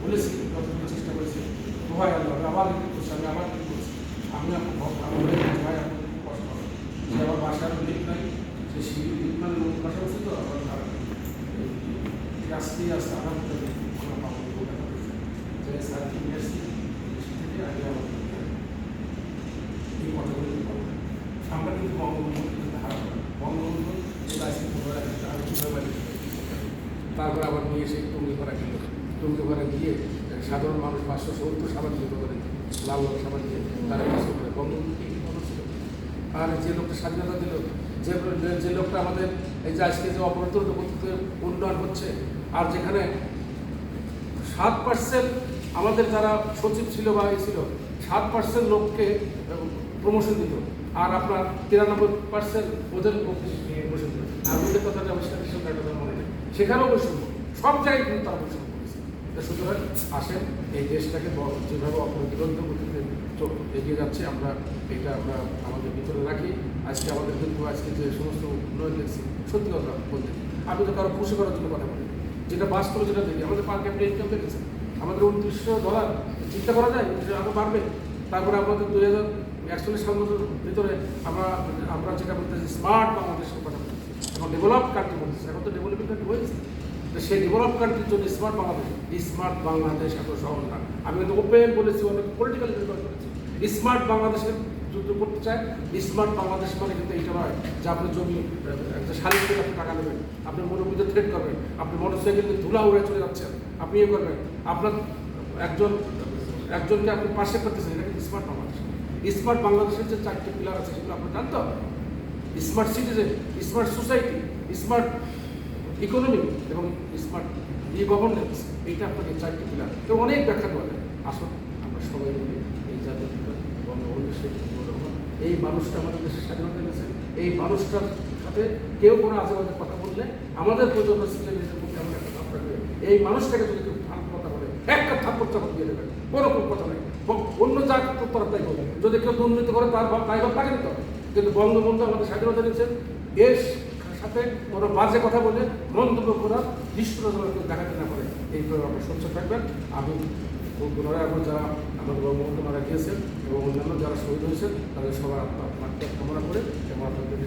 বলেছি, যতটুকু চেষ্টা করেছি, ভাই আল্লাহ আবার কি করছি, আমি আবার কি করছি, আমি আমার ভাই আমার খুব কষ্ট হবে, সে আমার বাসার লিপ নাই, সে সিঁড়ি লিপ মানে নতুন বাসা বসে তো আবার আস্তে আস্তে আমার পাবো যে স্যার কি নিয়ে আসছি থেকে আগে আমার এই কথাগুলো বলবো। আমরা কিন্তু বঙ্গবন্ধু কিন্তু হারাবো না, বঙ্গবন্ধু যেটা আছে আমি কীভাবে তারপরে আবার নিয়ে এসে টুঙ্গিপাড়া গেল, টুঙ্গিপাড়া গিয়ে সাধারণ মানুষ 570 সাবান বিক্রি করে লাল লাল সাবান দিয়ে তারা কষ্ট করে বঙ্গবন্ধু কি মনে ছিল। আর যে লোকটা স্বাধীনতা দিল, যে লোকটা আমাদের এই যে আজকে যে অপরাধ উন্নয়ন হচ্ছে, আর যেখানে 7% আমাদের যারা সচিব ছিল বা ছিল 7% লোককে প্রমোশন দিত, আর আপনার 93% ওদের প্রমোশন দিত। আর ওদের কথাটা আবিষ্কারের সঙ্গে একটা মনে নেই, সেখানেও বৈষম্য, সব জায়গায় কিন্তু তারা বৈষম্য করেছে। সুতরাং আসেন এই দেশটাকে যেভাবে অপরিগ্রন্থ গতিতে এগিয়ে যাচ্ছে আমরা এটা আমরা আমাদের ভিতরে রাখি। আজকে আমাদের কিন্তু আজকে যে সমস্ত উন্নয়ন দেখছি, সত্যি কথা বলতে আমি তো কারো খুশি করার জন্য কথা বলি, যেটা বাস্তবে যেটা দেখি আমাদের পার ক্যাপিটাল ইনকাম দেখেছে আমাদের $2900, চিন্তা করা যায় আরও বাড়বে। তারপরে আমাদের 2041 সালের ভিতরে আমরা যেটা বলতেছি স্মার্ট বাংলাদেশের কথা বলছি, এখন ডেভেলপ কান্ট্রি বলতেছি, এখন তো ডেভেলপিং কান্ট্রি হয়েছে। তো সেই ডেভেলপ কান্ট্রির জন্য স্মার্ট বাংলাদেশ এত সহজ না। আমি কিন্তু ওপেন বলেছি, অনেক পলিটিক্যাল করেছি, স্মার্ট বাংলাদেশের যুদ্ধ করতে চায়। স্মার্ট বাংলাদেশ মানে কিন্তু এইটা নয় যে আপনি জমি একটা শাড়ি করে আপনি টাকা নেবেন, আপনি মনোবিদ্য থ্রেড করবেন, আপনি মোটরসাইকেল ধুলা উড়ে চলে যাচ্ছেন, আপনি ইয়ে করবেন, আপনার একজনকে আপনি পাশে করতেছেন, এটা কিন্তু স্মার্ট বাংলাদেশ। স্মার্ট বাংলাদেশের যে 4টি পিলার আছে সেগুলো আপনার জানতে হবে। Smart citizen, smart society, smart economy এবং স্মার্ট গভর্নেন্স, এইটা আপনাকে 4টি পিলার, তো অনেক ব্যাখ্যা করা যায়। আসুন আমরা সবাই মিলে এই জাতীয় বঙ্গবন্ধু শেখ মুজিবুর রহমান, এই মানুষটা আমাদের দেশের স্বাধীনতা এনেছে, এই মানুষটার সাথে কেউ কোনো আজেবাজে কথা বললে আমাদের প্রজন্ম সিলেটের প্রতি আমরা একটা ধাপ রাখবে। এই মানুষটাকে যদি কেউ ভালো কথা বলে একটা থাপ্পড় চাপড় দিয়ে দেবেন, কোনো কথা নেই। অন্য যা তারা তাই বলে, যদি কেউ দুর্নীতি করে তার তাই ভাব লাগে নিতে হবে। কিন্তু বঙ্গবন্ধু আমাদের স্বাধীনতা নিয়েছেন, এর সাথে কোনো বাজে কথা বলে মন্তব্য করার দৃশ্যটা কেউ দেখাতে না পারে, এইভাবে আপনি স্বচ্ছ থাকবেন। আমি পুনরায় এখন যারা আমাদের বঙ্গবন্ধু মারা গিয়েছেন এবং অন্যান্য যারা শহীদ হয়েছেন তাদের সবার আত্মা কামনা করে এবং আপনাদের